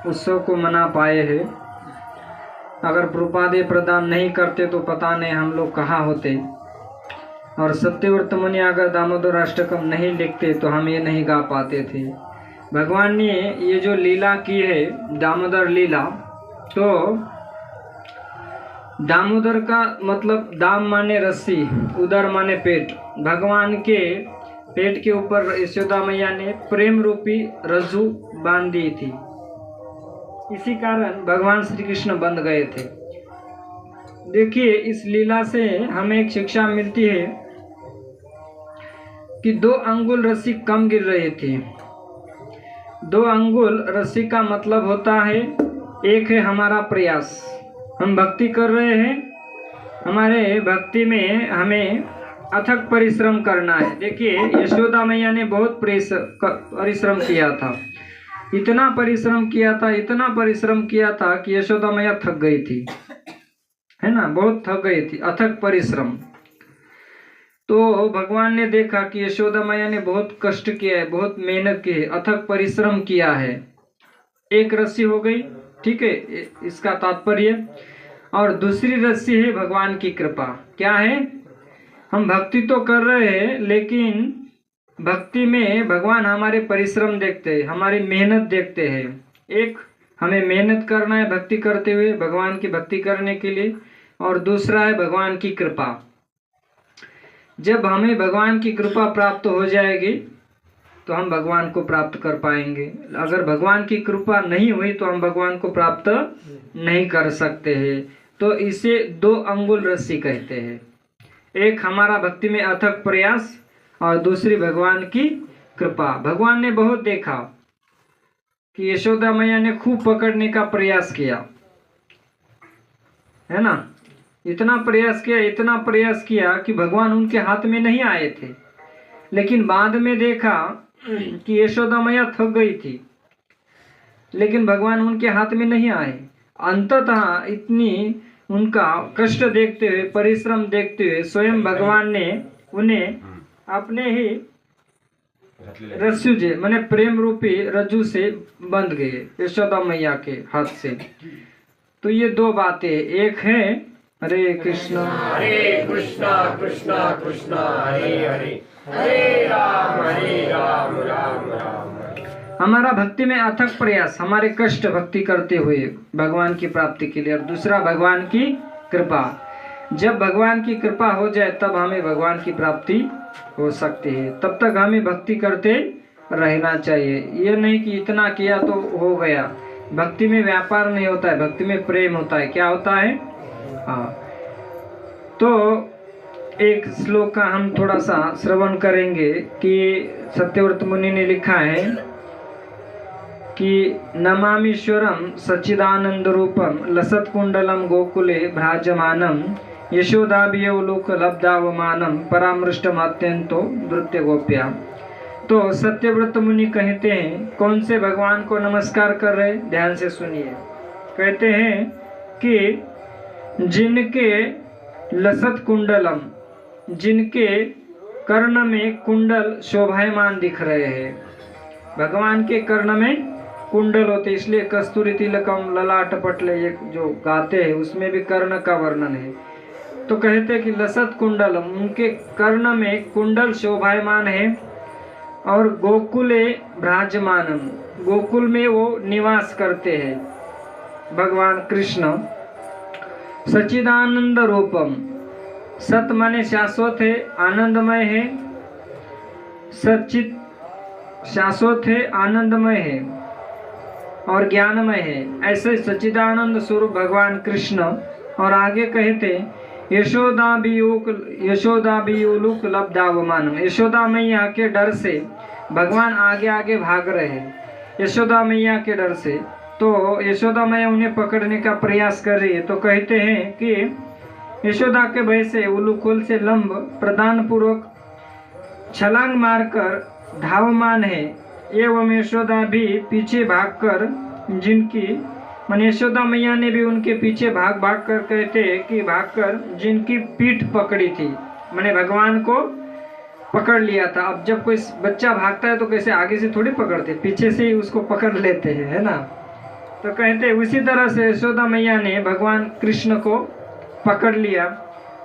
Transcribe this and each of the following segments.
उत्सव को मना पाए हैं। अगर प्रभुपाद प्रदान नहीं करते तो पता नहीं हम लोग कहाँ होते। और सत्यव्रत मुनि अगर दामोदर अष्टकम नहीं लिखते तो हम ये नहीं गा पाते थे। भगवान ने ये जो लीला की है दामोदर लीला, तो दामोदर का मतलब दाम माने रस्सी, उदर माने पेट। भगवान के पेट के ऊपर यशोदा मैया ने प्रेम रूपी रज्जू बांध दी थी। इसी कारण भगवान श्री कृष्ण बंध गए थे। देखिए, इस लीला से हमें एक शिक्षा मिलती है कि 2 अंगुल रस्सी कम गिर रही थी। 2 अंगुल रस्सी का मतलब होता है, एक है हमारा प्रयास, हम भक्ति कर रहे हैं, हमारे भक्ति में हमें अथक परिश्रम करना है। देखिए, यशोदा मैया ने बहुत परिश्रम किया था, इतना परिश्रम किया था कि यशोदा मैया थक गई थी, है ना, बहुत थक गई थी, अथक परिश्रम। तो भगवान ने देखा कि यशोदा मैया ने बहुत कष्ट किया है, बहुत मेहनत की है, अथक परिश्रम किया है। एक रस्सी हो गई, ठीक है, इसका तात्पर्य। और दूसरी रस्सी है भगवान की कृपा। क्या है? हम भक्ति तो कर रहे हैं, लेकिन भक्ति में भगवान हमारे परिश्रम देखते हैं, हमारी मेहनत देखते हैं। एक, हमें मेहनत करना है भक्ति करते हुए, भगवान की भक्ति करने के लिए। और दूसरा है भगवान की कृपा। जब हमें भगवान की कृपा प्राप्त हो जाएगी तो हम भगवान को प्राप्त कर पाएंगे। अगर भगवान की कृपा नहीं हुई तो हम भगवान को प्राप्त नहीं कर सकते हैं। तो इसे 2 अंगुल रस्सी कहते हैं। एक हमारा भक्ति में अथक प्रयास और दूसरी भगवान की कृपा। भगवान ने बहुत देखा कि यशोदा मैया ने खूब पकड़ने का प्रयास किया, है ना, इतना प्रयास किया कि भगवान उनके हाथ में नहीं आए थे। लेकिन बाद में देखा कि यशोदा मैया थक गई थी, लेकिन भगवान उनके हाथ में नहीं आए। अंततः इतनी उनका कष्ट देखते हुए, परिश्रम देखते हुए स्वयं भगवान ने उन्हें अपने ही रस्सू जे माने प्रेम रूपी रज्जू से बंध गए, यशोदा मैया के हाथ से। तो ये 2 बातें, एक है हरे कृष्णा कृष्णा कृष्णा हरे हरे, हरे राम राम राम। हमारा भक्ति में अथक प्रयास, हमारे कष्ट भक्ति करते हुए भगवान की प्राप्ति के लिए। और दूसरा भगवान की कृपा। जब भगवान की कृपा हो जाए तब हमें भगवान की प्राप्ति हो सकती है। तब तक हमें भक्ति करते रहना चाहिए। ये नहीं कि इतना किया तो हो गया। भक्ति में व्यापार नहीं होता है, भक्ति में प्रेम होता है। क्या होता है? हाँ। तो एक श्लोक का हम थोड़ा सा श्रवण करेंगे कि सत्यव्रत मुनि ने लिखा है कि नमामीश्वरम सच्चिदानंद रूपम लसत कुंडलम गोकुले भ्राजमानम यशोदाभियोलोक लब्धावमानम परामृष्टम अत्यंतो नृत्य गोप्या। तो सत्यव्रत मुनि कहते हैं, कौन से भगवान को नमस्कार कर रहे? ध्यान से सुनिए। कहते हैं कि जिनके लसत कुंडलम, जिनके कर्ण में कुंडल शोभायमान दिख रहे हैं। भगवान के कर्ण में कुंडल होते, इसलिए कस्तूरी तिलकम ललाट पटले ये जो गाते हैं उसमें भी कर्ण का वर्णन है। तो कहते हैं कि लसत कुंडलम, उनके कर्ण में कुंडल शोभायमान है। और गोकुले भ्राजमानम, गोकुल में वो निवास करते हैं भगवान कृष्ण। सच्चिदानंद रूपम, सत माने शाश्वत है, आनंदमय है, सच्चित शाश्वत है, आनंदमय है और ज्ञानमय है। ऐसे सच्चिदानंद स्वरूप भगवान कृष्ण। और आगे कहते यशोदाभियोलुक लब्धावमानम, यशोदा मैया के डर से भगवान आगे आगे भाग रहे हैं, यशोदा मैया के डर से। तो यशोदा मैया उन्हें पकड़ने का प्रयास कर रही है। तो कहते हैं कि यशोदा के भय से उलूखोल से लंब प्रदान पूर्वक छलांग मारकर धावमान है। एवं यशोदा भी पीछे भागकर, जिनकी मन यशोदा मैया ने भी उनके पीछे भाग कर, कहते हैं कि भागकर जिनकी पीठ पकड़ी थी, मैंने भगवान को पकड़ लिया था। अब जब कोई बच्चा भागता है तो कैसे आगे से थोड़ी पकड़ते, पीछे से ही उसको पकड़ लेते हैं, है ना। तो कहते उसी तरह से यशोदा मैया ने भगवान कृष्ण को पकड़ लिया।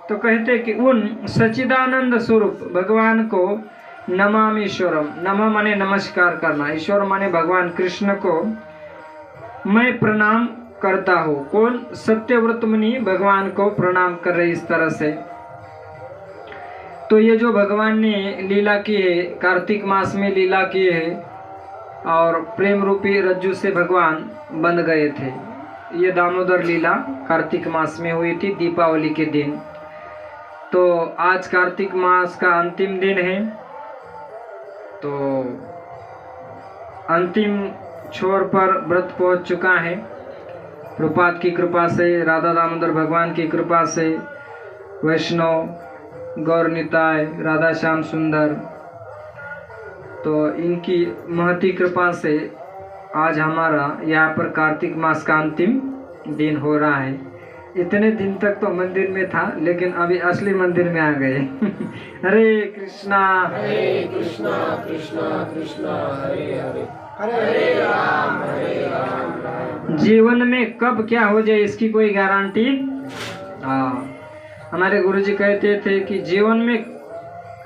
तो कहते कि उन सच्चिदानंद स्वरूप भगवान को नमामि ईश्वरम, नमा माने नमस्कार करना, ईश्वर माने भगवान कृष्ण को मैं प्रणाम करता हूँ। कौन? सत्यव्रत मुनि भगवान को प्रणाम कर रहे इस तरह से। तो ये जो भगवान ने लीला की है, कार्तिक मास में लीला की है और प्रेम रूपी रज्जु से भगवान बंध गए थे। ये दामोदर लीला कार्तिक मास में हुई थी, दीपावली के दिन। तो आज कार्तिक मास का अंतिम दिन है। तो अंतिम छोर पर व्रत पहुंच चुका है। प्रभुपाद की कृपा से, राधा दामोदर भगवान की कृपा से, वैष्णव, गौर निताय, राधा श्याम सुंदर, तो इनकी महती कृपा से आज हमारा यहाँ पर कार्तिक मास का अंतिम दिन हो रहा है। इतने दिन तक तो मंदिर में था, लेकिन अभी असली मंदिर में आ गए। हरे कृष्णा कृष्णा कृष्णा हरे हरे, हरे राम राम। जीवन में कब क्या हो जाए इसकी कोई गारंटी। हाँ, हमारे गुरुजी कहते थे कि जीवन में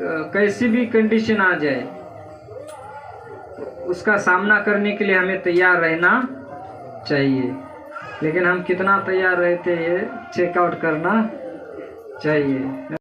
कैसी भी कंडीशन आ जाए उसका सामना करने के लिए हमें तैयार रहना चाहिए। लेकिन हम कितना तैयार रहते हैं, चेकआउट करना चाहिए।